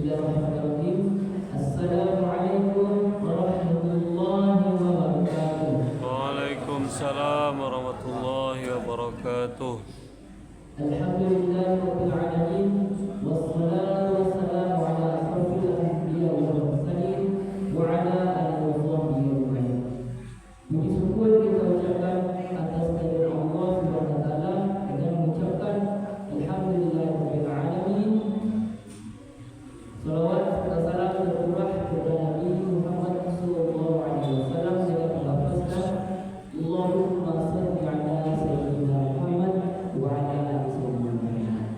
Bismillahirrahmanirrahim. Assalamualaikum warahmatullahi wabarakatuh. Waalaikumsalam warahmatullahi wabarakatuh. Alhamdulillahirabbil alamin wassalatu wassalamu ala asrofil anbiya wal mursalin wa ala alihi wa sahbihi ajma'in. Puji syukur kita ucapkan atas kehadirat Allah Subhanahu wa taala dengan mengucapkan alhamdulillahirabbil alamin. Salawat serta salam tercurah kepada Nabi Muhammad sallallahu alaihi wasallam dengan melafazkan Allahumma shalli ala sayyidina Muhammad wa ala ali sayyidina Muhammad.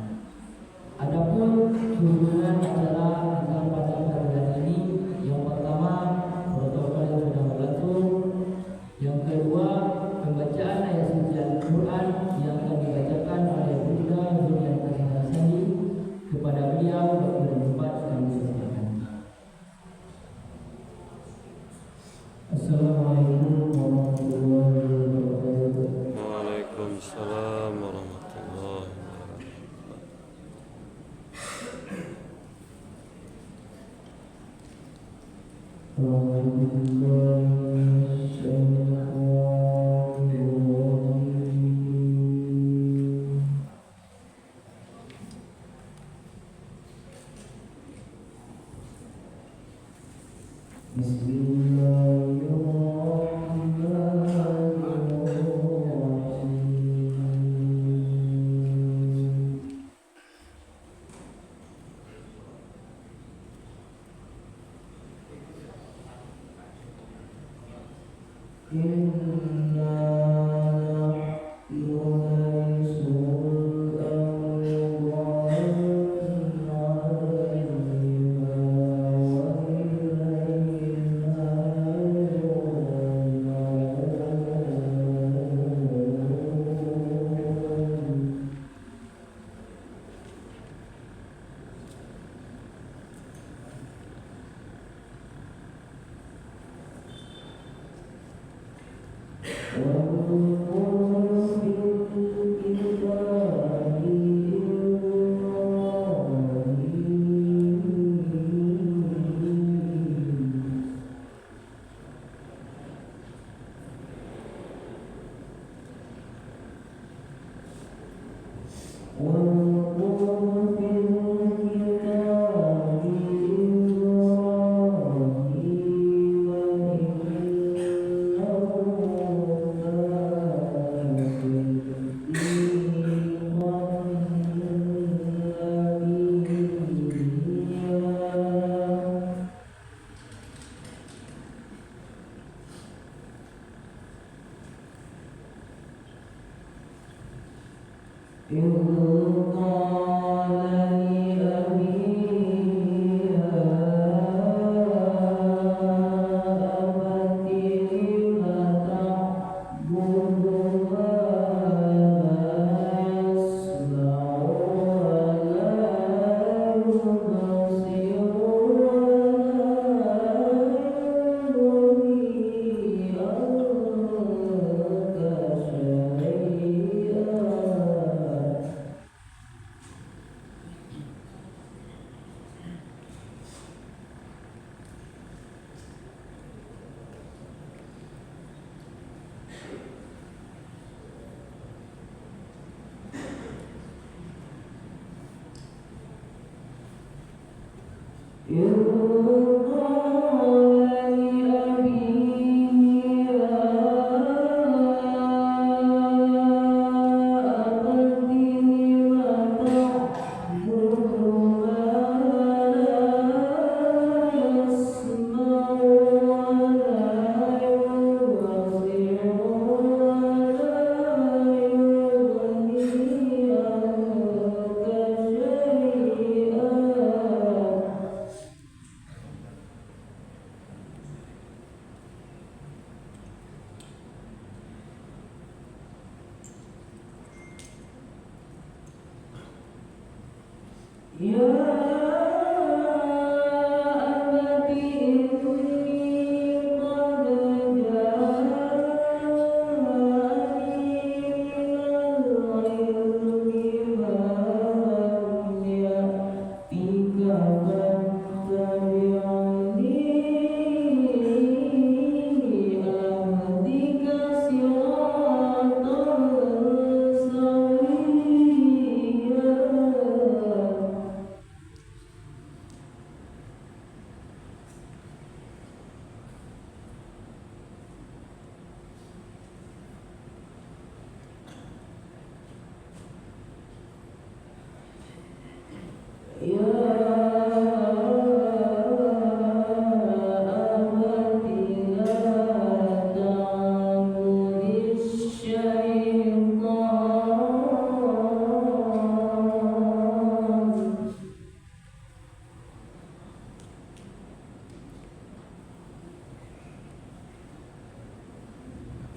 Adapun hubungan acara kita pada hari ini, yang pertama protokol yang sudah berlangsung, yang kedua pembacaan ayat suci Al-Quran yang akan dibacakan oleh Bunda Zuriatul Hassani. Kepada beliau bertempat kami serahkan. Assalamualaikum warahmatullahi wabarakatuh. Waalaikumsalam warahmatullahi wabarakatuh.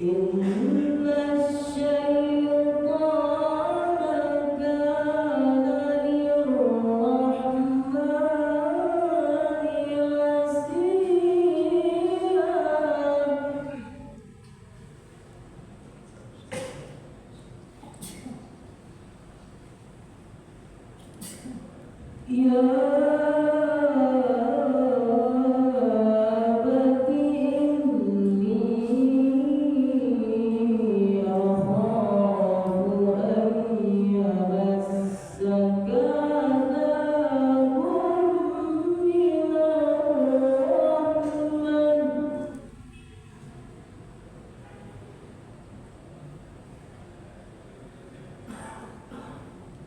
إن الشيطان كان للرحمن عصيا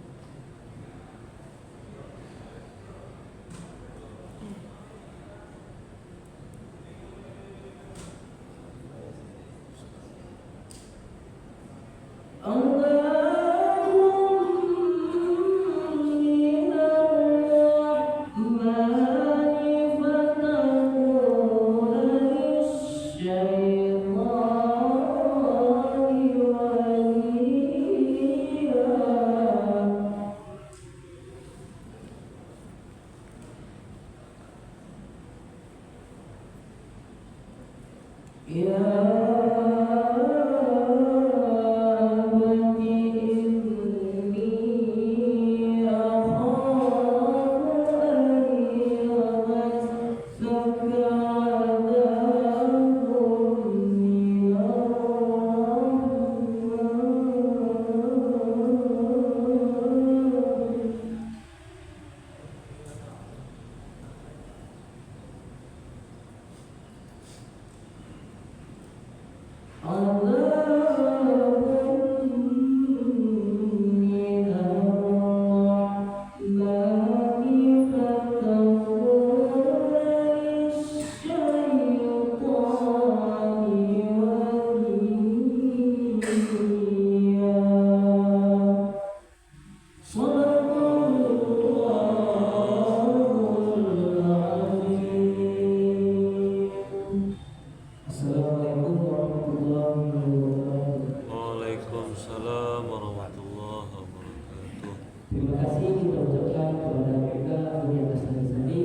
Assalamualaikum warahmatullahi wabarakatuh. Waalaikumsalam warahmatullahi wabarakatuh. Terima kasih kita ucapkan kepada kita Buya Tasani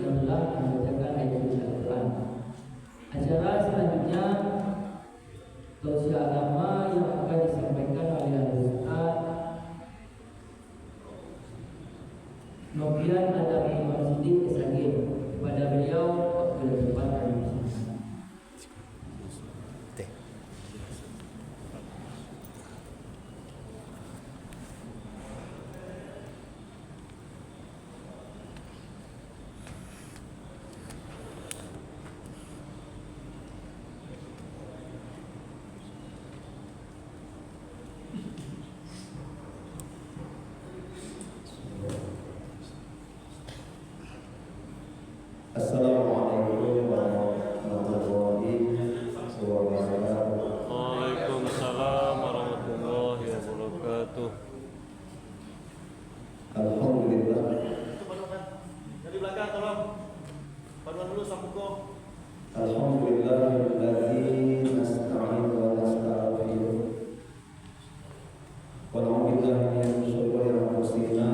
yang telah membacakan ayat suci Al-Quran. Acara selanjutnya tausiah agama yang akan disampaikan oleh Ustaz Novian Adam Imam Siddiq Esagir. Kepada beliau waktu dan tempat kami persilakan. Assalamualaikum warahmatullahi wabarakatuh. Waalaikumsalam warahmatullahi wabarakatuh. Alhamdulillah. Dari belakang tolong. Paduan dulu sapuko. Alhamdulillahilladzi nasta'inu wa nastaghfiruh. Wa na'udzu billahi min shururi anfusina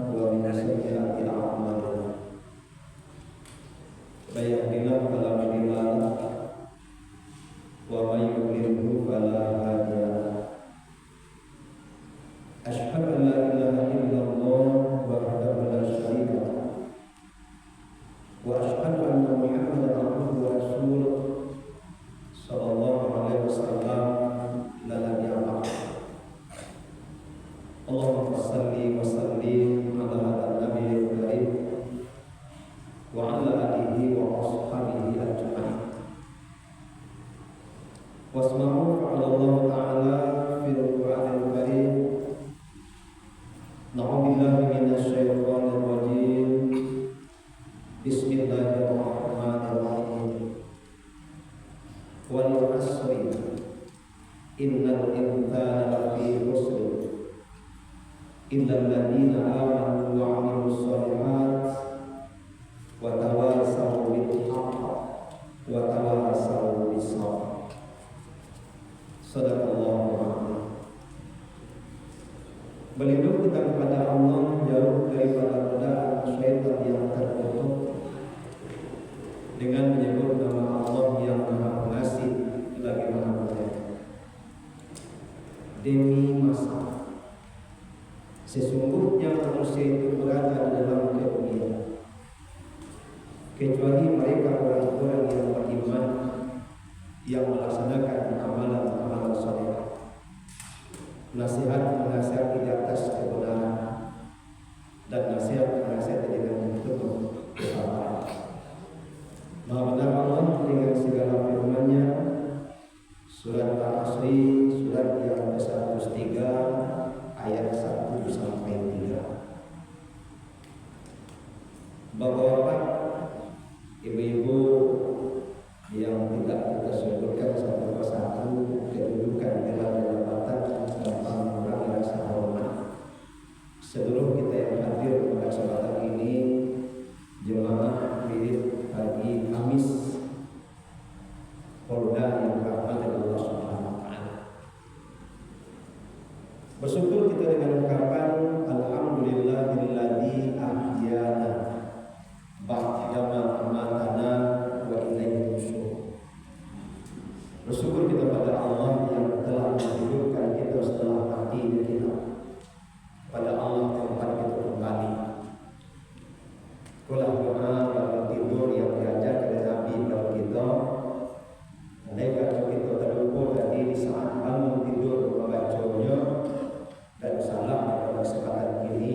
wa min sayyiati a'malina. Bapak-bapak, ibu-ibu yang tidak kita sebutkan satu persatu kedudukan gelar dan jabatan serta mengurangi rasa hormat. Seluruh kita yang hadir pada kesempatan ini, jemaah wirid pagi Kamis Polda yang dirahmati Allah Subhanahu wa taala. Bersyukur kita dengan ucapan alhamdulillahilladzi ahyana ba'dama amatana wa ilaihi nusyur. Bersyukur kita pada Allah yang telah menghidupkan kita setelah mati kita. Pada Allah tempat kita kembali. Kulah doa bangun tidur yang diajar oleh Nabi kepada kita. Andai kata kita terlupa tadi di saat bangun tidur membacanya dan salam pada kesempatan ini,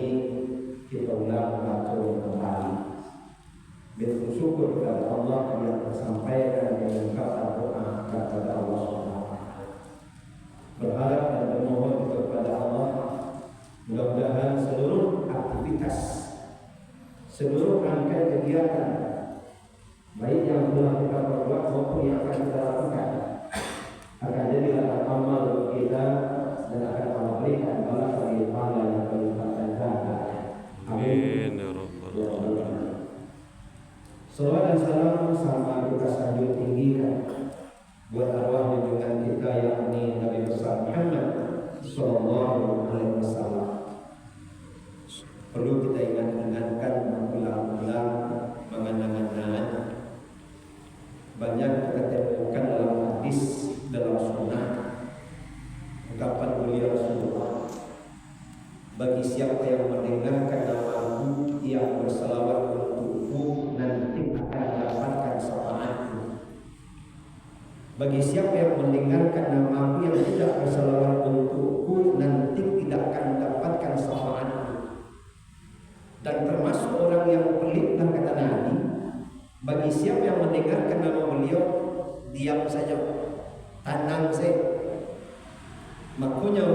kita ulang membacanya kembali. Bersyukur kepada Allah yang tersampaikan dengan ucapan doa kepada Allah SWT. Berharap dan bermohon kepada Allah, mudah-mudahan seluruh aktivitas, seluruh rangkaian kegiatan, baik yang telah kita perbuat maupun yang akan kita lakukan, akan jadi amal kita dan akan memberikan balas bagi pahala yang berlipat ganda. Amin. Ya Rabbal Alamin. Salawat dan salam sama kita sanjung tinggikan buat arwah junjungan kita yakni Nabi besar Muhammad sallallahu alaihi wasallam. Perlu kita ingat-ingatkan, mengulang-ulang, mengenang-enang. Banyak kita temukan dalam hadis, dalam sunnah, ucapan mulia Rasulullah. Bagi siapa yang mendengarkan namaku, yang bersalawat untukku, nanti akan mendapatkan syafaatku. Bagi siapa yang mendengarkan namaku yang tidak bersalawat untukku, nanti tidak akan mendapatkan syafaatku. Dan termasuk orang yang pelit dan kata Nabi, bagi siapa yang mendengarkan nama beliau, diam saja, tenang saja. Makanya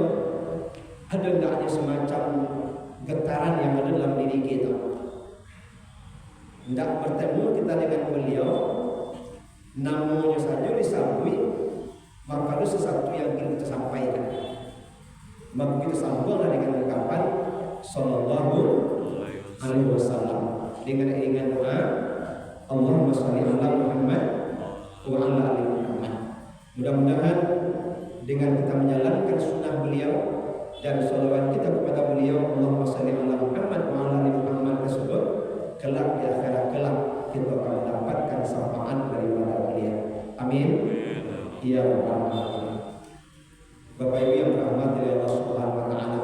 ada hendaknya semacam getaran yang ada dalam diri kita. Hendak bertemu kita dengan beliau, namanya saja disambui, maka ada sesuatu yang kita sampaikan. Maka kita sambung dengan ucapan sallallahu alaihi wasallam dengan doa Allahumma shalli ala Muhammad wa ala ali Muhammad. Mudah-mudahan dengan kita menjalankan sunnah beliau dan salawat kita kepada beliau Allahumma shalli ala Muhammad wa ala ali Muhammad tersebut, kelak di akhirat kelak kita akan mendapatkan syafaat daripada beliau. Amin. Ya Rabbal Alamin. Bapak Ibu yang dirahmati oleh Allah Subhanahu wa taala,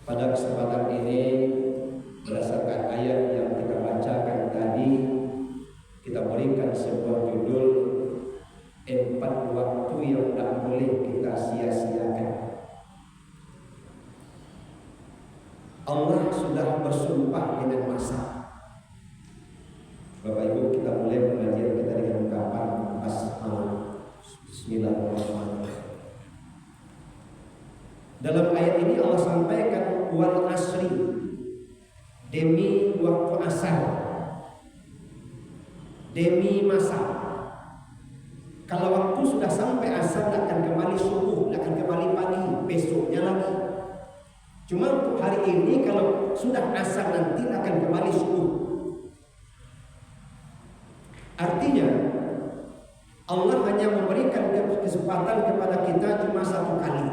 pada kesempatan ini berdasarkan ayat yang kita bacakan tadi, kita berikan sebuah judul 4 waktu yang tak boleh kita sia-siakan. Allah sudah bersumpah dengan masa. Bapak Ibu, kita mulai pengajian kita dengan ucapan Bismillahirrahmanirrahim. Dalam ayat ini Allah sampaikan wal asri, demi waktu asar, demi masa. Kalau waktu sudah sampai asar, akan kembali subuh, akan kembali pagi, besoknya lagi. Cuma untuk hari ini kalau sudah asar nanti akan kembali subuh. Artinya Allah hanya memberikan kesempatan kepada kita cuma 1 kali,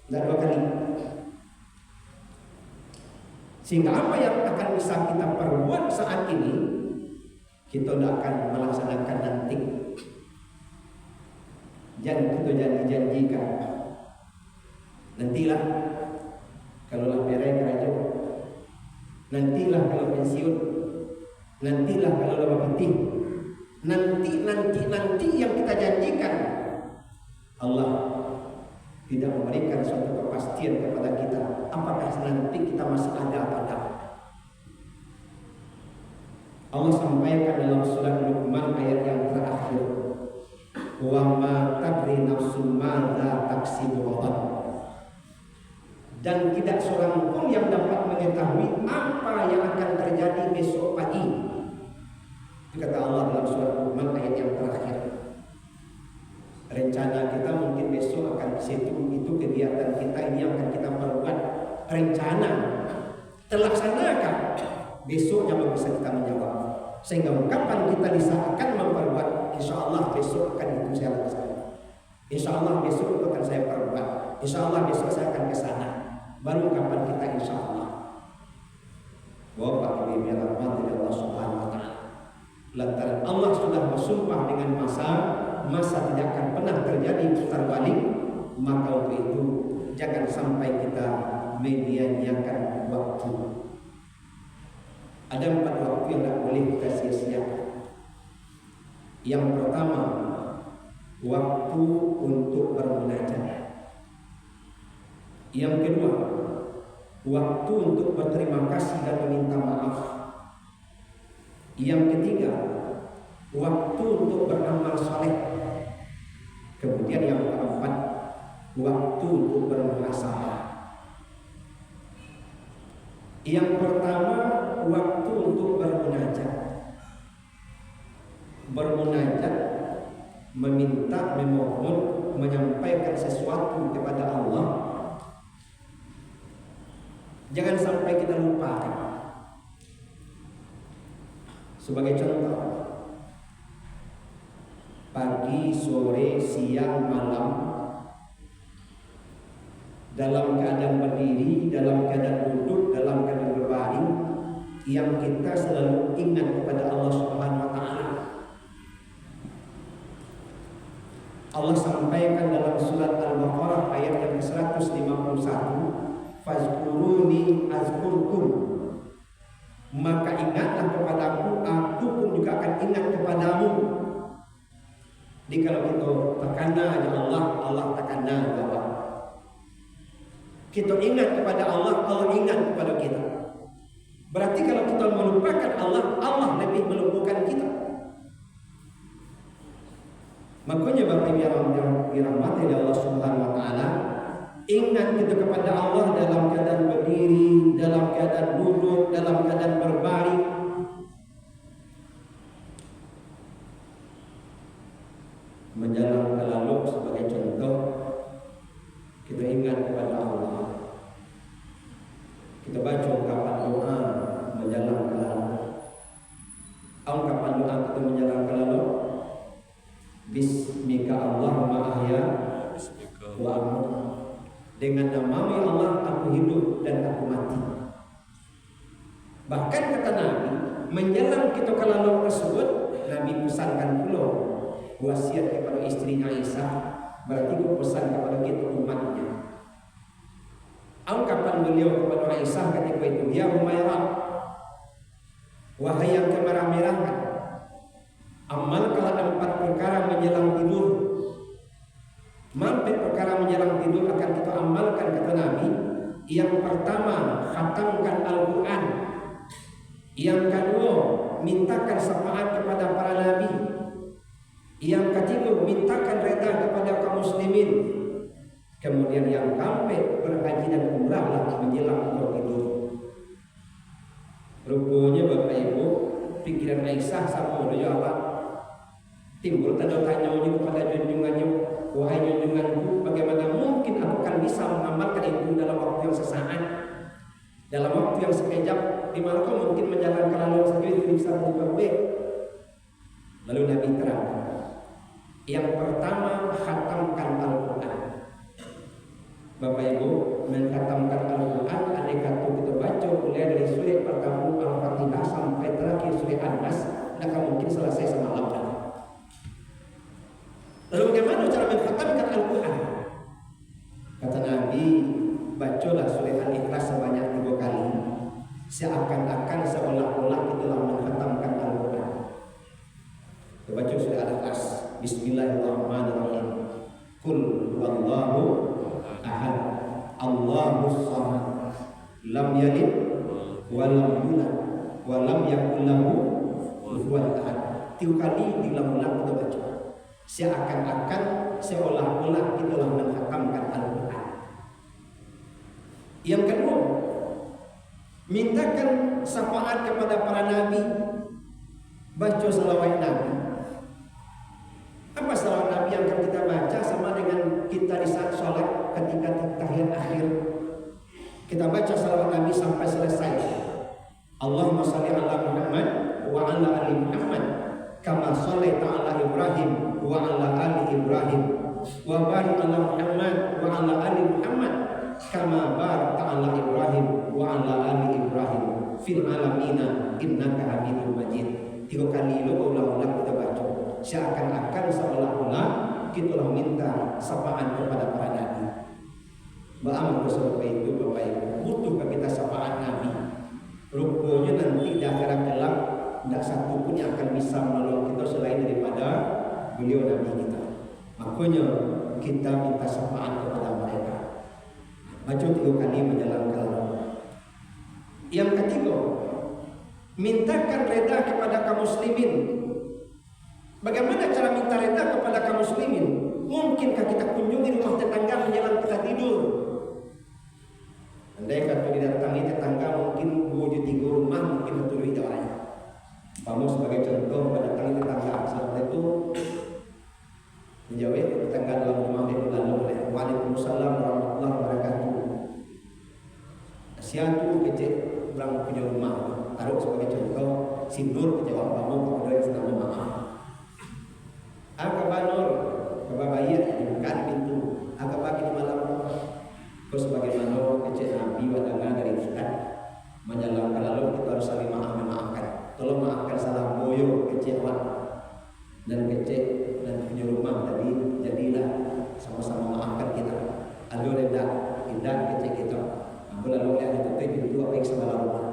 tidak 2 kali. Sehingga apa yang akan bisa kita perbuat saat ini, kita tidak akan melaksanakan nanti. Jangan kita janji-janjikan. Nantilah kalau lah berai kerajaan, nantilah kalau pensiun, nantilah kalau lah penting, nanti yang kita janjikan, Allah tidak memberikan suatu kepastian kepada kita apakah nanti kita masih ada atau tidak. Allah sampaikan dalam surat Luqman ayat yang terakhir, wa ma tadri nafsun madza taksibu ghadan. Dan tidak seorang pun yang dapat mengetahui apa yang akan terjadi besok pagi. Kata Allah dalam surat Luqman ayat yang terakhir. Rencana kita mungkin besok akan ke situ, itu kegiatan kita ini yang akan kita perbuat. Rencana terlaksanakan besoknya baru bisa kita menjawab. Sehingga kapan kita akan memperbuat, insya Allah besok akan itu saya lakukan. Insya Allah besok itu akan saya perbuat. Insya Allah besok saya akan ke sana. Baru kapan kita insya Allah. Bapak Ibu yang rahmati Allah Subhanahu wa taala. Lantaran Allah sudah bersumpah dengan masa tidak akan pernah terjadi putar balik, maka untuk itu jangan sampai kita media-nyiakan waktu. Ada 4 waktu yang tidak boleh kita sia-siakan. Yang pertama, waktu untuk bermunajat. Yang kedua, waktu untuk berterima kasih dan meminta maaf. Yang ketiga, waktu untuk beramal saleh. Kemudian yang keempat, waktu untuk bermuhasabah. Yang pertama, waktu untuk bermunajat. Bermunajat, meminta, memohon, menyampaikan sesuatu kepada Allah. Jangan sampai kita lupakan. Sebagai contoh, pagi, sore, siang, malam, dalam keadaan berdiri, dalam keadaan duduk, dalam keadaan berbaring, yang kita selalu ingat kepada Allah Subhanahu wa taala. Allah sampaikan dalam surat Al-Baqarah ayat yang ke-151, "Fazkuruni azkurkum." Maka ingatlah kepadaku, aku pun juga akan ingat kepadamu. Jadi kalau kita takana aja Allah, Allah takana Allah. Kita ingat kepada Allah, Allah ingat kepada kita. Berarti kalau kita melupakan Allah, Allah lebih melupakan kita. Makanya Bapak Ibu yang dirahmati Allah Subhanahu wa taala, ingat kita kepada Allah dalam keadaan berdiri, dalam keadaan duduk, dalam keadaan berbaring. Menjalankan lalu sebagai contoh, kita ingat kepada Allah. Kita baca ungkapan doa menjalankan lalu. Ungkapan doa kita menjalankan lalu. Bismika Allahumma ahya wa amut. Dengan nama Allah aku hidup dan aku mati. Bahkan kata Nabi, menjelang kita ke lalu tersebut, Nabi pesankan pula wasiat kepada istrinya Aisyah. Berarti aku pesan kepada kita umatnya. Ungkapan beliau kepada Aisyah ketika itu, ya Humairah, wahai yang kemerah-merahan, amalkanlah 4 perkara menjelang tidur. Mampir perkara menjelang tidur akan kita amalkan, kata Nabi. Yang pertama, khatamkan Al-Quran. Yang kedua, mintakan syafaat kepada para nabi. Yang ketiga, mintakan reda kepada kaum muslimin. Kemudian yang keempat, berhaji dan umrahlah menjelang engkau tidur. Rupanya Bapak Ibu, pikiran Aisyah sama dengan Allah. Timbul tanda tanya kepada junjungannya, wahai junjunganku, bagaimana mungkin aku akan bisa mengamalkan itu dalam waktu yang sesaat, dalam waktu yang sekejap, di mana kau mungkin menjalankan lalu saja itu bisa berubah. Lalu Nabi terangkan, yang pertama, khatamkan Al-Quran. Bapak Ibu, mengkhatamkan Al-Quran, andai kata kita baca mulai dari surah pertama Al-Fatihah sampai terakhir surah An-Nas, maka mungkin selesai semalam. Lalu bagaimana cara mengkhatamkan Al-Quran? Kata Nabi, bacalah surah Al-Ikhlas sebanyak 3 kali, seakan-akan seolah-olah itulah mengkhatamkan Al-Quran. Kita baca surah Al-Ikhlas. Bismillahirrahmanirrahim. Qul huwallahu ahad, Allahus samad, lam yalid wa lam yulad wa lam yakul lahu kufuwan ahad. 3 kali diulang-ulang kita baca. Seakan-akan seolah-olah itulah menghatamkan Al-Quran. Yang kedua, mintakan syafaat kepada kepada para nabi. Baca salawat Nabi. Apa salawat Nabi yang akan kita baca? Sama dengan kita di saat sholat ketika tahiyat akhir. Kita baca salawat Nabi sampai selesai. Allahumma shalli ala Muhammad wa ala ali Muhammad kama shallaita ala Ibrahim wa ala ali Ibrahim wa barik ala Muhammad wa ala ali Muhammad kama barakta ala Ibrahim wa ala ali Ibrahim fil alamina innaka Hamidum Majid. 3 kali itu ulang-ulang kita baca. Seakan-akan seolah-olah kita minta sapaan kepada para nabi. Ba'am berserupai itu Bapak Ibu, butuhkah kita sapaan nabi? Rupanya nanti di akhirat kelak tidak satu pun yang akan bisa menolong kita selain daripada beliau nabi kita. Makanya kita minta sapaan kepada mereka. Baca 3 kali menjalankan Allah. Yang ketiga, mintakan reda kepada kaum muslimin. Bagaimana cara minta reda kepada kaum muslimin? Mungkinkah kita kunjungi rumah tetangga menjelang kita tidur? Andai kata didatangi tetangga mungkin 2-3 rumah mungkin betul hidayahnya. Kamu sebagai contoh mendatangi tetangga, assalamualaikum. Menjawab tetangga dalam rumah itu lalu oleh Waalaikumsalam warahmatullahi wabarakatuh. Siatu kecil pulang punya rumah. Taruh sebagai contoh, si Nur kejawab kamu kepada yang sedang maaf. Kabar Nur, kabar bayi, bukan pintu. Kabar di malam. Kau sebagaimana kecil Nabi wadangan dari Ustaz menjalankan lalu kita harus saling memaafkan. Tolong maafkan salah boyo kecil dan kecil dan punya rumah tadi. Jadilah sama-sama maafkan kita. Aduh indah kecil kita. Aku lalu lihat itu pintu apa yang sebelah rumah.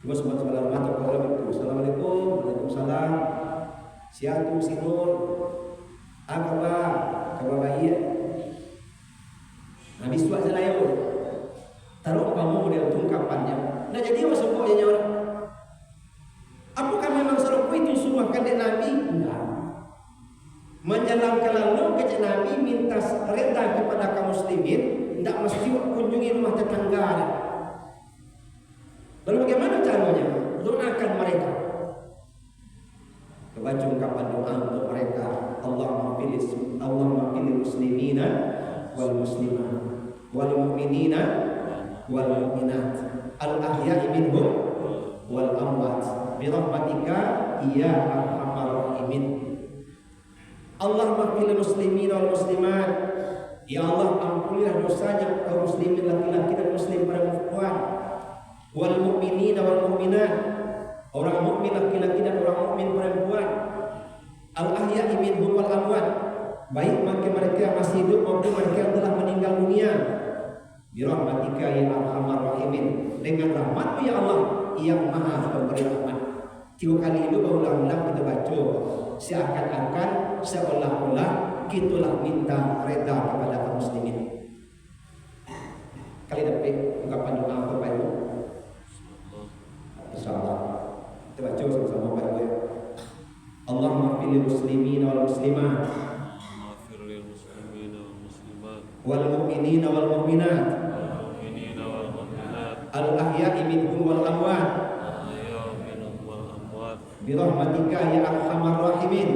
Cuma sebelah rumah terkala itu. Assalamualaikum, waalaikumsalam. Siatu sinur. Kabar bayi. Habis tu aja layu. Taruh kamu model tungkapannya. Nah jadi apa sebabnya orang? Apakah memang serupa itu suruhkan dari Nabi? Enggak. Menjalankan lalu kecil Nabi minta reda kepada kaum muslimin, tidak mesti kunjungi rumah tetangga. Lalu bagaimana caranya? Doakan mereka. Baca ungkapan doa untuk mereka. Allahumma pilih muslimina wal muslimat wal mu'minina wal mu'minat al ahya'i minhum wal amwat bi rahmatika ya arhamar rahimin. Allahumma pilih muslimin wal muslimat, ya Allah ampunilah dosanya kaum muslimin laki-laki dan muslim perempuan, wal mu'minina wal mu'minat, orang mukmin laki-laki dan orang mukmin perempuan, al ahya'i minhum wal amwat, baik mereka yang masih hidup maupun mereka yang telah meninggal dunia. Birahmatika ya arhamar rahimin, dengan rahmat ya Allah yang maha pemberi rahmat. 3 kali itu berulang-ulang kita baca, seakan-akan seolah-olah kitulah minta reda kepada kaum muslimin. Kali dapat ungkapan doa Bapak Ibu. Insyaallah kita baca sama-sama Bapak Ibu. Allahumma pilih muslimin wal muslimat wal mu'minina wal mu'minat al ahya'i minhum wal amwat bi rahmatika ya arhamar rahimin.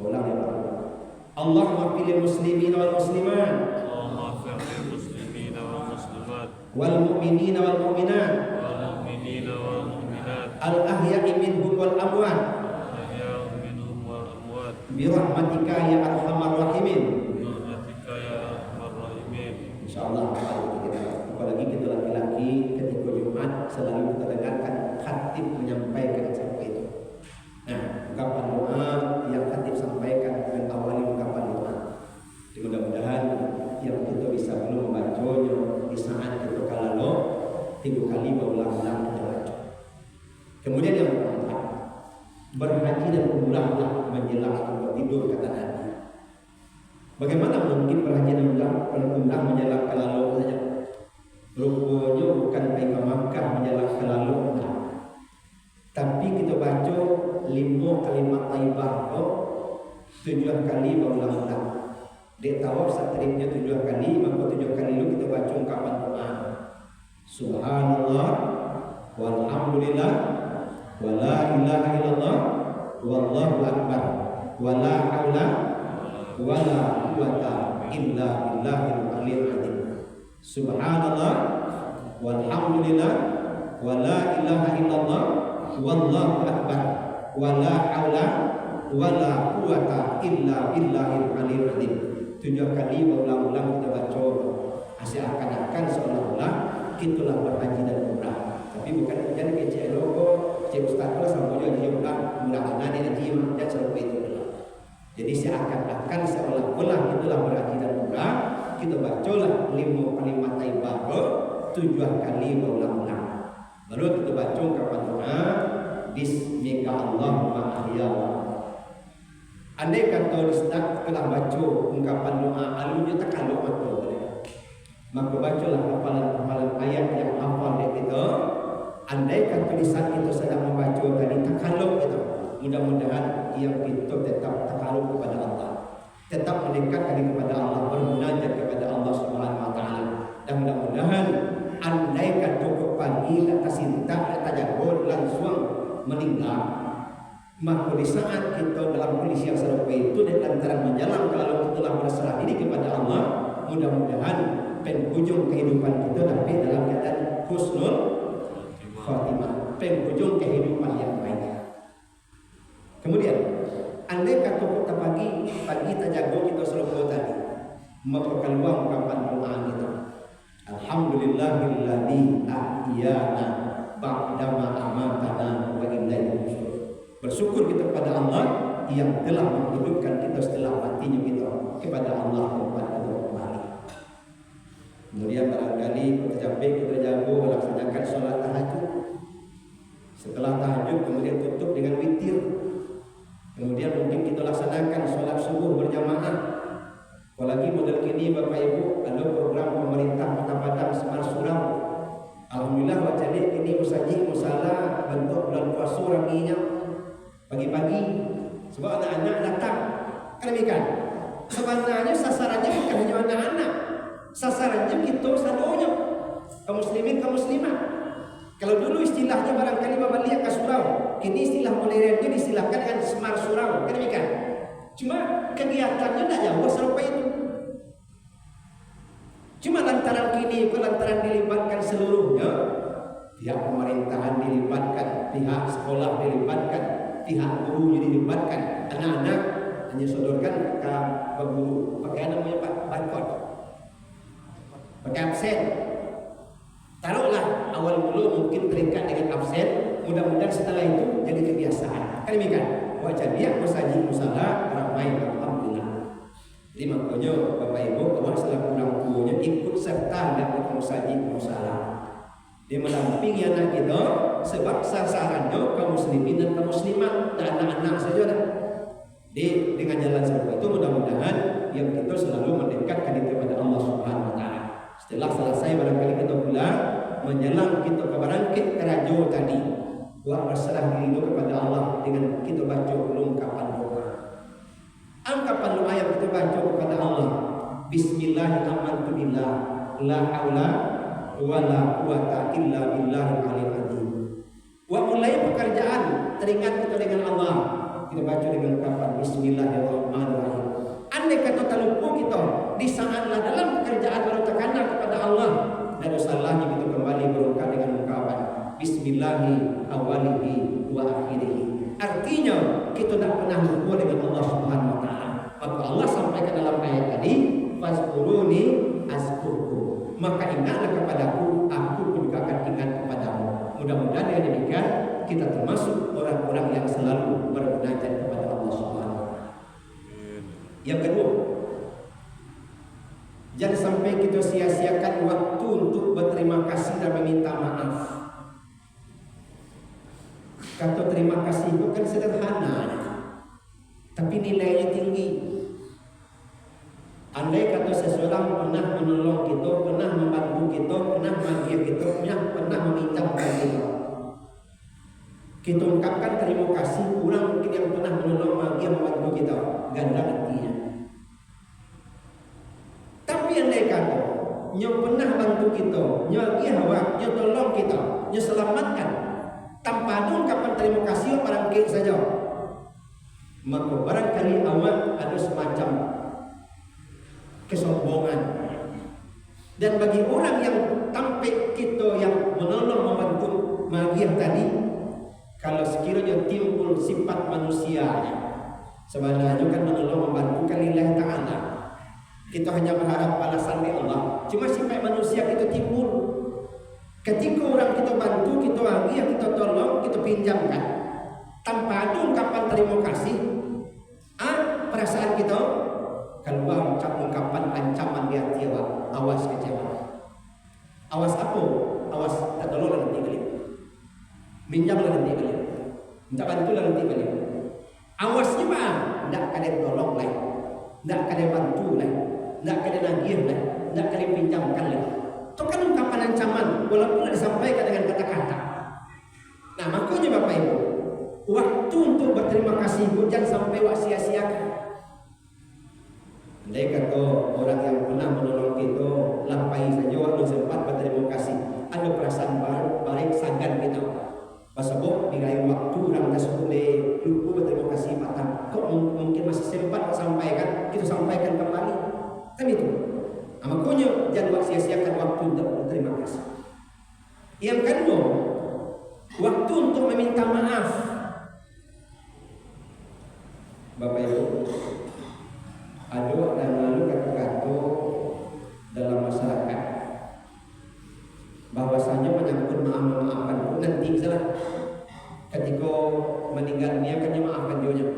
Ulang ya Pak. Allahumma pilih muslimin wal muslimat wal mu'minina wal mu'minat al ahya'i minhum wal amwat bi rahmatika ya arhamar rahimin. Insyaallah apalagi kita laki-laki ketika Jumat selalu kita dengarkan khatib menyampaikan seperti itu. Nah, ungkapan doa yang khatib sampaikan mengawali ungkapan doa. Mudah-mudahan yang kita bisa belum membacanya di saat kita kalau 3 kali berulang-ulang kita baca. Kemudian yang keempat, berhaji dan umrahlah menjelang tempat tidur kata Nabi. Bagaimana mungkin berhaji dan umrah menjelang lalu saja? Rupanya bukan pergi ke Makkah menjelang lalu, tapi kita baca 5 kalimat thayyibah 7 kali berulang-ulang. Dia tawaf setripnya 7 kali, maka 7 kali itu kita baca ungkapan doa. Subhanallah walhamdulillah wala ilaha illallah wallahu akbar wala haula wala quwata illa billahil aliyil azim. Subhanallah walhamdulillah wala ilaha illallah wallahu akbar wala haula wala quwata illa billahil aliyil azim. 7 kali berulang-ulang kita baca, seakan-akan seolah-olah itulah berhaji dan umrah. Tapi bukan jadi kecil logo, cek ustaz pula sama juga dia ulang mula-mula dia nanti dan seperti itu. Jadi seakan-akan seolah-olah itulah berhaji dan umrah. Kita bacalah 5 kalimat ibadah 7 kali berulang-ulang. Baru kita baca ungkapan doa Bismika Allahumma ahya. Andai kata ustaz telah baca ungkapan doa alunnya tak kalau maka bacalah hafalan-hafalan ayat yang hafal dari kita. Andai kata lisan itu sedang membaca tadi takaluk itu, mudah-mudahan yang kita tetap takaluk kepada Allah, tetap mendekat kepada Allah, bermunajat kepada Allah Subhanahu wa taala. Dan mudah-mudahan andai kata pagi atas cinta atas jago langsung meninggal, maka di saat kita dalam kondisi yang serupa itu dan lantaran menjalan kalau kita telah berserah diri kepada Allah, mudah-mudahan penghujung kehidupan kita tapi dalam keadaan husnul khatimah, penghujung kehidupan yang baik. Kemudian andai kata kita pagi terjaga kita seluruh tadi, maka keluar ungkapan doa kita, Alhamdulillahilladzi ahyana ba'dama amatana wa ilaihi nusyur. Bersyukur kita kepada Allah yang telah menghidupkan kita setelah matinya kita, kepada Allah tempat kita kembali. Kemudian barangkali kita sampai kita jago melaksanakan sholat tahajud. Setelah tahajud kemudian tutup dengan witir. Kemudian mungkin kita laksanakan sholat subuh berjamaah. Apalagi model kini Bapak Ibu ada program pemerintah Kota Padang Semar Surau. Alhamdulillah wajah ini musaji musala bentuk bulan puasa ranginya pagi-pagi sebab anak-anak datang. Kan demikian. Sebenarnya sasarannya bukan hanya anak-anak. Sasarannya kita seluruhnya kaum muslimin kaum muslimat. Kalau dulu istilahnya barangkali babaliak ke surau, kini istilah modernnya distilahkan dengan Semar Surau. Kan demikian. Cuma kegiatannya tidak jauh serupa itu. Cuma lantaran kini lantaran dilibatkan seluruhnya, pihak pemerintahan dilibatkan, pihak sekolah dilibatkan, pihak guru dilibatkan, anak-anak hanya sodorkan ke guru pakai namanya Pak barcode, pakai absen. Taruhlah awal mula mungkin terikat dengan absen, mudah-mudahan setelah itu jadi kebiasaan. Kan demikian. Wajah dia musaji musala ramai alhamdulillah. Jadi makanya Bapak Ibu awak selaku orang tuanya ikut serta dalam musaji musala. Dia mendampingi anak kita sebab sasarannya kaum muslimin dan kaum muslimat dan anak-anak saja dah. Dengan jalan seperti itu mudah-mudahan yang kita selalu mendekatkan diri kepada Allah Subhanahu wa taala. Setelah selesai barangkali kita pulang menjelang kita ke barangkit kerajo tadi, buat berserah diri kepada Allah dengan kita baca ungkapan doa. Ungkapan doa yang kita baca kepada Allah, Bismillahirrahmanirrahim, la haula wala quwata illa billahil aliyil azim. Wa mulai pekerjaan teringat kita dengan Allah, kita baca dengan ungkapan Bismillahirrahmanirrahim. Andai kata terlupa kita di saatlah dalam pekerjaan baru terkena kepada Allah, dan salahnya kita kembali berungkap dengan ungkapan Bismillahi awalihi wa akhirihi. Artinya kita tak pernah lupa dengan Allah Subhanahu wa taala. Maka Allah sampaikan dalam ayat tadi, fazkuruni azkurkum. Maka ingatlah kepadaku, aku pun juga akan ingat kepadamu. Mudah-mudahan dengan demikian kita termasuk orang-orang yang selalu bermunajat kepada Allah Subhanahu wa taala. Yang kedua, jangan sampai kita sia-siakan waktu untuk berterima kasih dan meminta maaf. Kata terima kasih itu kan sederhana, tapi nilainya tinggi. Andai kata seseorang pernah menolong kita, pernah membantu kita, pernah mengajar kita, pernah meminjamkan kita, kita ungkapkan terima kasih. Kurang mungkin yang pernah menolong, mengajar, membantu kita, ganda artinya. Tapi andai kata yang pernah bantu kita, nya hawa, nya tolong kita, nya selamatkan. Tanpa ada ungkapan terima kasih barangkali saja. Maka barangkali awak ada semacam kesombongan. Dan bagi orang yang tampil kita yang menolong membantu magiah tadi, kalau sekiranya timbul sifat manusianya, sebenarnya kan menolong membantu kalillahi ta'ala, kita hanya berharap balasan dari Allah. Cuma sifat manusia kita timbul ketika orang kita bantu, kita magiah, kita tolong, kita pinjamkan tanpa ada ungkapan terima kasih. Perasaan kita keluar ungkapan ancaman di hati awak. Awas kecewa. Awas apa? Awas tak tolong nanti kali. Minjamlah nanti kali. Minta bantulah nanti kali. Awasnya apa? Tidak kalian tolong lagi, tidak kalian bantu lagi, tidak kalian nagih lagi, tidak kalian pinjamkan lagi. Itu kan ungkapan ancaman, walaupun disampaikan dengan kata-kata. Nah, makanya Bapak Ibu, waktu untuk berterima kasih jangan sampai sia-siakan. Andai kata orang yang pernah menolong kita lampahi saja waktu sempat berterima kasih, ada perasaan baik sagan kita. Pasal diraih waktu orang tersebut lupa berterima kasih patah. Kok mungkin masih sempat sampaikan, kita sampaikan kembali. Kan itu. Makanya jangan sia-siakan waktu untuk berterima kasih. Yang kedua, waktu untuk meminta maaf. Bapak Ibu, ada yang lalu kata-kata dalam masyarakat bahwasanya menyangkut maafkan pun nanti salah ketika meninggal dunia kan maafkan dia.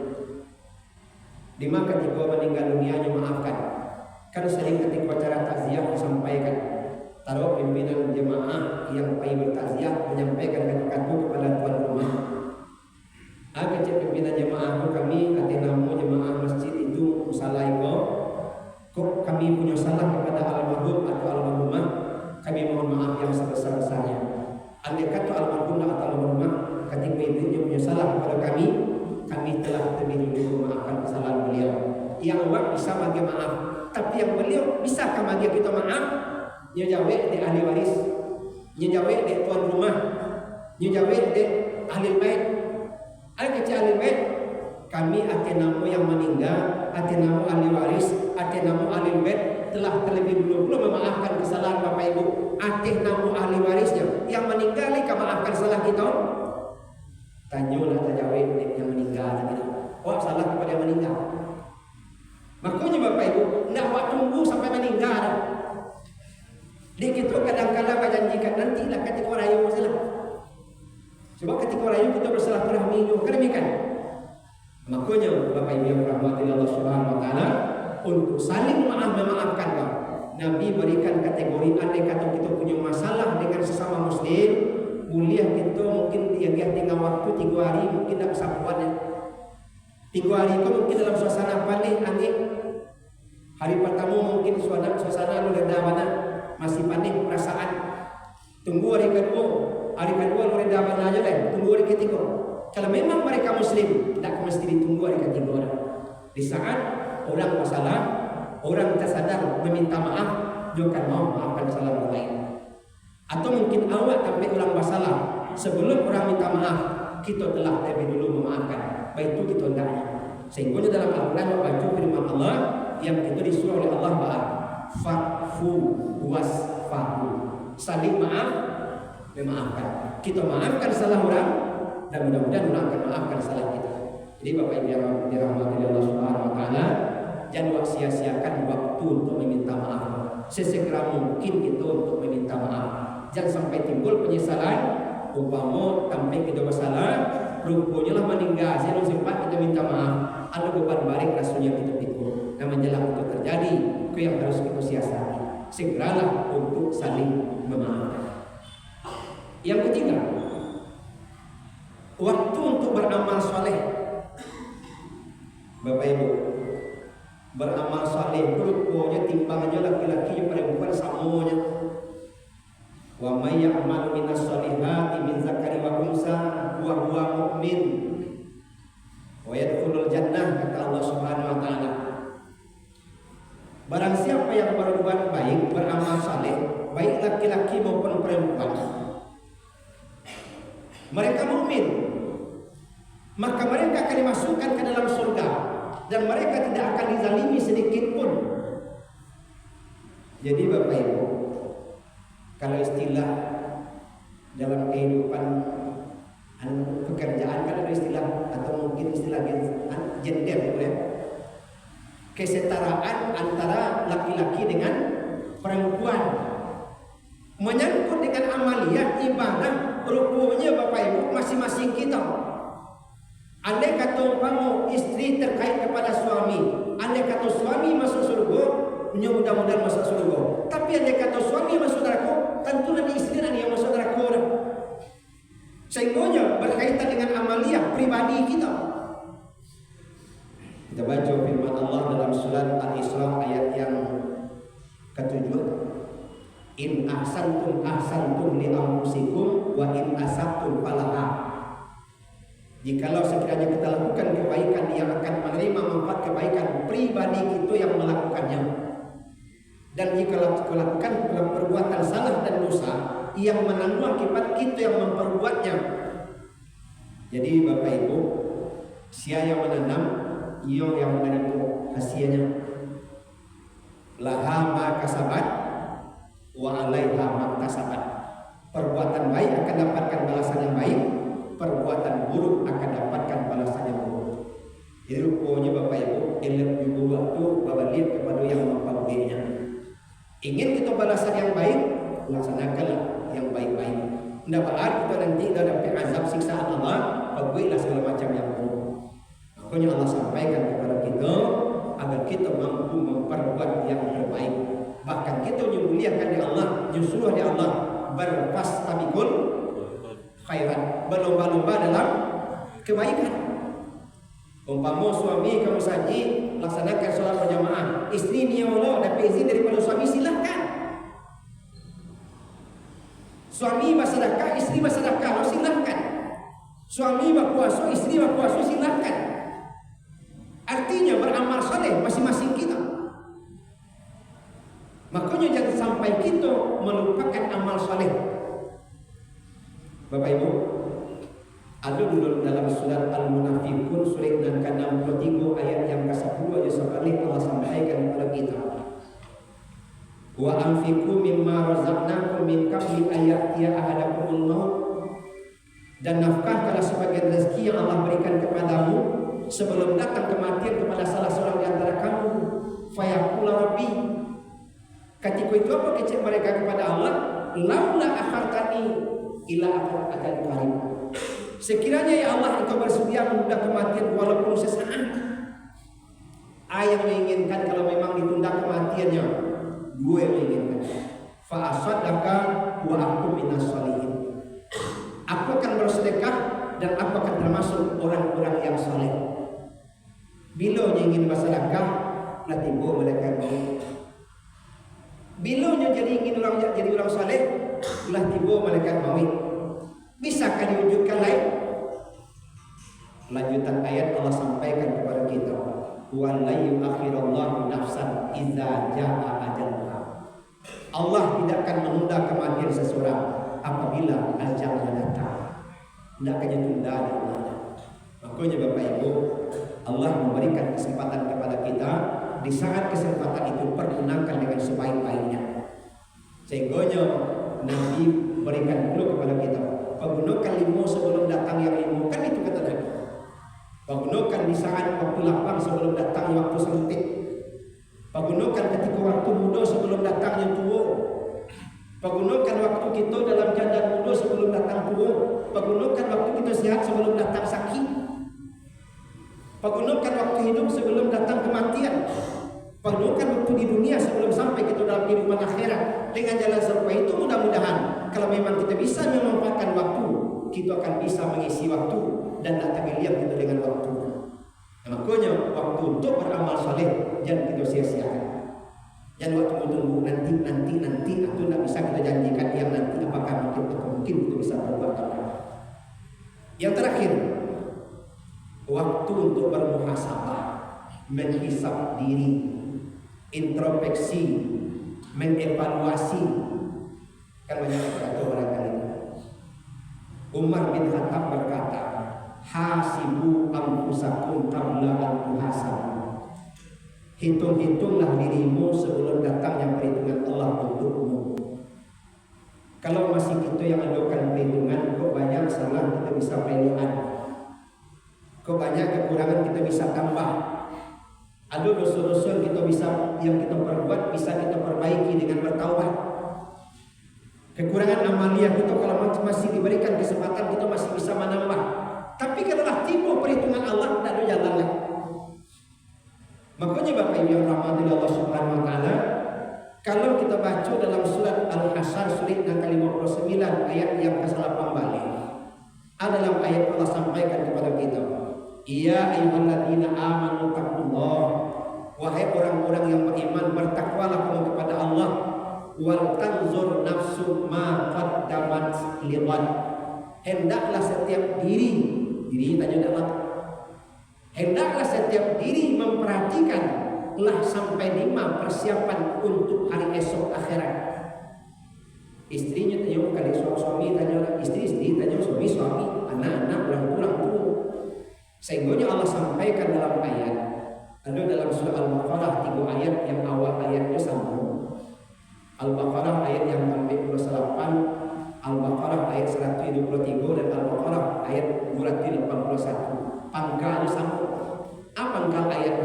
Di mana ketika meninggal dunia maafkan. Kan sering ketika acara takziah disampaikan, taruh pimpinan jemaah yang pergi bertakziah menyampaikan kata-kata kepada tuan rumah. Kecil pimpinan jemaah kami hati namu jemaah masjid itu salah kok kami punya salah kepada almarhum atau almarhumah, kami mohon maaf yang sebesar-besarnya. Andai kata almarhum atau almarhumah ketika itu dia punya salah kepada kami telah terlebih dulu memaafkan kesalahan beliau. Yang awak bisa bagi maaf, tapi yang beliau bisakah bagi kita maaf? Nya jawab di ahli waris, nya jawab di tuan rumah, nya jawab di ahli bait. Kecil ahli bait, kami atenamu yang meninggal, atenamu ahli waris, atenamu ahli bait telah terlebih dulu memaafkan kesalahan Bapak Ibu. Atenamu ahli warisnya yang meninggal kamu maafkan salah kita. Tanyalah terjawab yang meninggal tadi. Oh, salah kepada yang meninggal. Makanya Bapak Ibu, tidak awak tunggu sampai meninggal. Di kita kadang-kadang berjanjikan nantilah ketika rayu masalah. Sebab ketika rayu kita bersilaturahmi juga demikian. Makanya Bapak Ibu yang rahmati Allah Subhanahu wa taala, untuk saling memaafkan kau. Nabi berikan kategori andai kata kita punya masalah dengan sesama muslim, mulia kita mungkin dia tinggal waktu 3 hari mungkin tak bisa kuat. 3 hari itu mungkin dalam suasana panik angin. Hari pertama mungkin suasana lu reda mana masih panik perasaan. Tunggu hari kedua lu reda mana aja deh. Tunggu hari ketiga. Kalau memang mereka muslim, tidak mesti ditunggu hari ketiga. Di saat orang masalah, orang tersadar meminta maaf, juga mau maafkan kesalahan orang lain. Atau mungkin awak sampai orang masalah, sebelum orang minta maaf, kita telah lebih dulu memaafkan. Baik itu kita hendaknya. Sehingga dalam Al-Quran baca firman Allah yang kita disuruh oleh Allah fa'fu wasfahu, saling maaf, memaafkan. Kita maafkan salah orang dan mudah-mudahan orang akan maafkan salah kita. Jadi Bapak Ibu yang dirahmati Allah Subhanahu wa taala, jangan sia-siakan waktu untuk meminta maaf. Sesegera mungkin kita untuk meminta maaf. Jangan sampai timbul penyesalan. Umpama sampai kita bersalah, rupanya lah meninggal, saya sempat kita minta maaf. Ada beban balik rasanya kita pikul. Dan menjelang itu terjadi, itu yang harus kita siasati. Segeralah untuk saling memaafkan. Yang ketiga, waktu untuk beramal soleh. Bapak Ibu, beramal soleh rupanya timbangannya laki-laki yang perempuan samanya. Wa may ya'mal minas solihati min zakari wa unsa wa huwa mu'min wa yadkhulul jannah, kata Allah Subhanahu wa taala. Barang siapa yang berbuat baik, beramal saleh baik laki-laki maupun perempuan, mereka mukmin, maka mereka akan dimasukkan ke dalam surga dan mereka tidak akan dizalimi sedikit pun. Jadi Bapak Ibu, kalau istilah dalam kehidupan pekerjaan kan ada istilah atau mungkin istilah gender ya, kesetaraan antara laki-laki dengan perempuan menyangkut dengan amaliyah ibadah. Rupanya Bapak Ibu masing-masing kita, andai kata umpama istri terkait kepada suami, andai kata suami masuk surga, mudah-mudahan masuk surga. Tapi andai kata suami masuk neraka, tentu nanti istri nanti yang masuk neraka. Sehingga berkaitan dengan amaliyah pribadi kita. Kita baca firman Allah dalam surat Al-Isra ayat yang ke-7. In ahsantum ahsantum li anfusikum wa in asabtum falaha. Jikalau sekiranya kita lakukan kebaikan, yang akan menerima manfaat kebaikan pribadi kita yang melakukannya. Dan jika kita lakukan perbuatan salah dan dosa, yang menanggung akibat kita yang memperbuatnya. Jadi Bapak Ibu, siapa yang menanam, ia yang menerima hasilnya. Laha ma kasabat wa 'alaiha ma kasabat. Perbuatan baik akan dapatkan balasan yang baik, perbuatan buruk akan dapatkan balasan yang buruk. Jadi rupanya Bapak Ibu, ilmu juga waktu balik kepada yang memperbuatnya. Ingin kita balasan yang baik, laksanakanlah yang baik-baik. Tidak berarti kita nanti dah dapat azab siksaan Allah, perbuatlah segala macam yang buruk. Makanya Allah sampaikan kepada kita agar kita mampu memperbuat yang terbaik. Bahkan kita memuliakan di Allah, nyusuh di Allah, berfastabiqul khairat, berlomba-lomba dalam kebaikan. Umpama suami kamu saji laksanakan sholat berjamaah, istri ni Allah dapat izin daripada suami, silahkan. Suami bersedekah, istri bersedekah, silahkan. Suami berpuasa, istri berpuasa, silahkan. Artinya beramal soleh masing-masing kita. Makanya jangan sampai kita melupakan amal soleh. Bapak Ibu, ada dulu dalam surat Al-Munafiqun surat yang ke-63 ayat yang ke-10 aja sekali Allah sampaikan kepada kita. Wa anfiqu mimma razaqnakum min qabli ayatiya ahadakumul maut. Dan nafkahkanlah sebagian rezeki yang Allah berikan kepadamu sebelum datang kematian kepada salah seorang di antara kamu. Fayaqul rabbi, ketika itu apa kecek mereka kepada Allah, laula akhartani ila akan qarib. Sekiranya ya Allah engkau bersedia menunda kematian walaupun sesaat. Ayah menginginkan kalau memang ditunda kematiannya, gue yang menginginkan. Fa asaddaka wa aku minas sholihin. Aku akan bersedekah dan aku akan termasuk orang-orang yang saleh. Bila ingin bersedekah, nanti tiba malaikat maut. Bila jadi ingin jadi orang saleh, lah tiba malaikat maut. Bisakah diwujudkan lain? Lanjutan ayat Allah sampaikan kepada kita, wa la yu'akhirullahu nafsan idza jaa ajaluha. Allah tidak akan menunda kematian seseorang apabila ajalnya datang. Tidak akan ditunda. Makanya Bapak Ibu, Allah memberikan kesempatan kepada kita. Di saat kesempatan itu pergunakan dengan sebaik-baiknya. Sehingga Nabi berikan dulu kepada kita, pergunakan lima sebelum datang yang lima, kan itu kata Nabi. Pergunakan di saat waktu lapang sebelum datang waktu sempit. Pergunakan ketika waktu muda sebelum datangnya tua. Pergunakan waktu kita dalam keadaan muda sebelum datang tua. Pergunakan waktu kita sehat sebelum datang sakit. Pergunakan waktu hidup sebelum datang kematian. Pergunakan waktu di dunia sebelum sampai kita dalam kehidupan akhirat. Dengan jalan serupa itu mudah-mudahan kalau memang kita bisa memanfaatkan waktu, kita akan bisa mengisi waktu dan tak tergeliat kita dengan waktu. Makanya waktu untuk beramal saleh jangan kita sia-siakan. Jangan waktu tunggu nanti itu tidak bisa kita janjikan yang nanti apakah mungkin kita bisa berbuat apa. Yang terakhir, waktu untuk bermuhasabah, menghisap diri, introspeksi, mengevaluasi Kan banyak kata barangkali. Umar bin Khattab berkata, hasibu anfusakum qabla an tuhasabu. Hitung-hitunglah dirimu sebelum datangnya perhitungan Allah untukmu. Kalau masih kita yang adukan perhitungan, kok banyak salah kita bisa perhitungan, kok banyak kekurangan kita bisa tambah. Ada dosa-dosa yang kita perbuat bisa kita perbaiki dengan bertaubat. Kekurangan amalia kita kalau masih diberikan kesempatan kita masih bisa menambah. Tapi kalau tiba perhitungan Allah tidak ada jalan lagi. Makanya Bapak Ibu yang rahmati Allah Subhanahu wa taala, kalau kita baca dalam surat Al-Hasyr surat yang ke-59 ayat yang ke-8 balik, adalah ayat Allah sampaikan kepada kita, ya ayyuhalladzina amanu taqullah, wahai orang-orang yang beriman bertakwalah kamu kepada Allah, wal tanzur nafsu ma qaddamat lighad. Hendaklah setiap diri tanya Allah, hendaklah setiap diri memperhatikanlah sampai lima persiapan untuk hari esok akhirat. Istrinya tanya kali suami tanya istri tanya suami, anak-anak orang tua. Sehingga Allah sampaikan dalam ayat, ada dalam surah Al-Baqarah 3 ayat yang awal ayatnya sambung. Al-Baqarah ayat yang ke-28, Al-Baqarah ayat 123 dan Al-Baqarah ayat 281. Pangkal sambung. Apa pangkal ayat?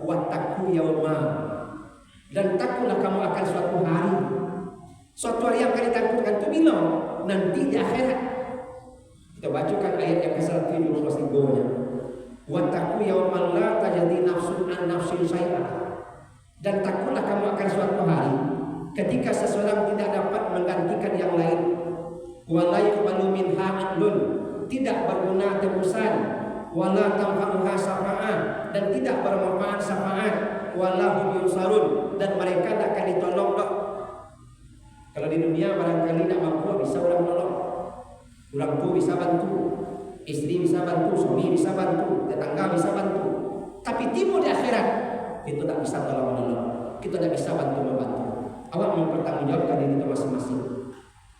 Wattaqu yauma. Dan takutlah kamu akan suatu hari. Suatu hari yang akan ditakutkan itu bila? Nanti di akhirat. Kita bacakan ayat yang ke-173-nya. Wattaqu yauman la tajzi nafsun an nafsin syai'an. Dan takutlah kamu akan suatu hari ketika seseorang tidak dapat menggantikan yang lain. Wala yuqbalu minha 'adlun, tidak berguna tebusan. Wala tanfa'uha syafa'ah, dan tidak bermanfaat syafaat. Wala hum yunsarun, dan mereka tak akan ditolong dok. Kalau di dunia barangkali tak mampu bisa orang tolong, orang tua bisa bantu, istri bisa bantu, suami bisa bantu, tetangga bisa bantu. Tapi timbul di akhirat itu tak bisa tolong-menolong, kita tak bisa bantu-membantu. Awak mempertanggungjawabkan diri kita masing-masing.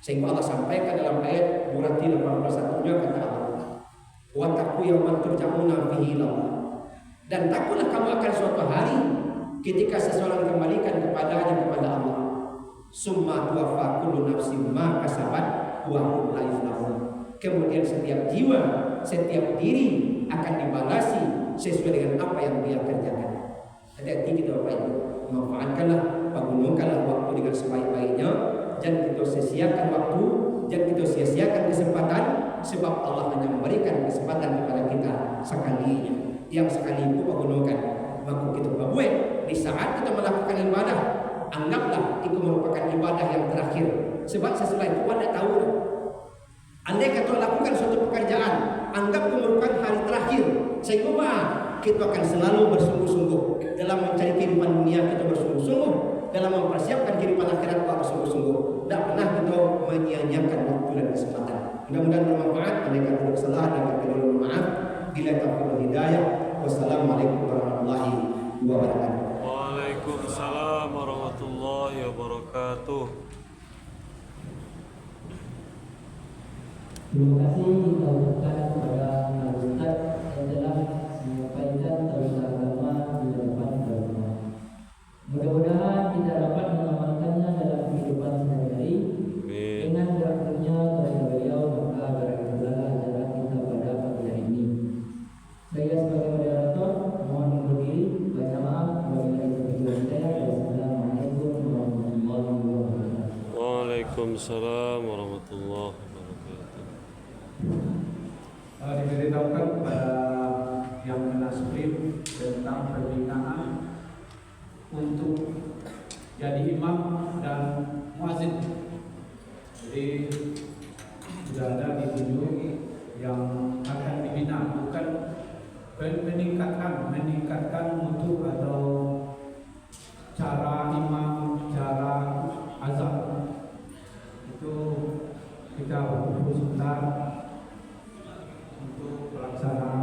Sehingga Allah sampaikan dalam ayat 281-nya kata Allah, wattaqu yauman turja'una fihi ilallah. Dan takutlah kamu akan suatu hari ketika seseorang kembalikan kepadanya kepada Allah. Summa tuwaffa kullu nafsin ma kasabat wa hum la yuzlamun. Kemudian setiap jiwa, setiap diri akan dibalasi sesuai dengan apa yang dia kerjakan. Hati-hati kita Bapak Ibu, manfaatkanlah, gunakanlah waktu dengan sebaik-baiknya. Jangan kita sia-siakan waktu, jangan kita sia-siakan kesempatan, sebab Allah hanya memberikan kesempatan kepada kita sekali. Yang sekali itu gunakan, maka kita buat di saat kita melakukan ibadah, anggaplah itu merupakan ibadah yang terakhir. Sebab sesudah itu Anda tahu, andai kata lakukan suatu pekerjaan, anggap itu merupakan hari terakhir. Sehingga kita akan selalu bersungguh-sungguh dalam mencari kehidupan dunia, kita bersungguh-sungguh dalam mempersiapkan kehidupan akhirat, kita bersungguh-sungguh. Tidak pernah kita menyia-nyiakan waktu dan kesempatan. Mudah-mudahan bermanfaat. Andai kata bersalah, dan kata mohon maaf. Bila taufiq hidayah. Wassalamualaikum warahmatullahi wabarakatuh. Waalaikumsalam warahmatullahi wabarakatuh. Terima kasih kita ucapkan kepada Al Ustaz yang telah menyampaikan tauhid agama di depan kita. Mudah-mudahan kita dapat mengamalkannya dalam kehidupan sehari-hari. Dengan berakhirnya tauhid beliau, maka berakhirlah ajaran kita pada pagi hari ini. Saya sebagai moderator mohon undur diri. Baca maaf apabila saya. Wassalamualaikum warahmatullahi wabarakatuh. Waalaikumsalam warahmatullahi wabarakatuh. Diberitahukan kepada yang menasbih tentang pembinaan untuk jadi imam dan muazin. Jadi sudah ada ditunjuk yang akan dibina, bukan meningkatkan mutu atau cara imam, cara azan. Itu kita butuh sebentar untuk pelaksanaan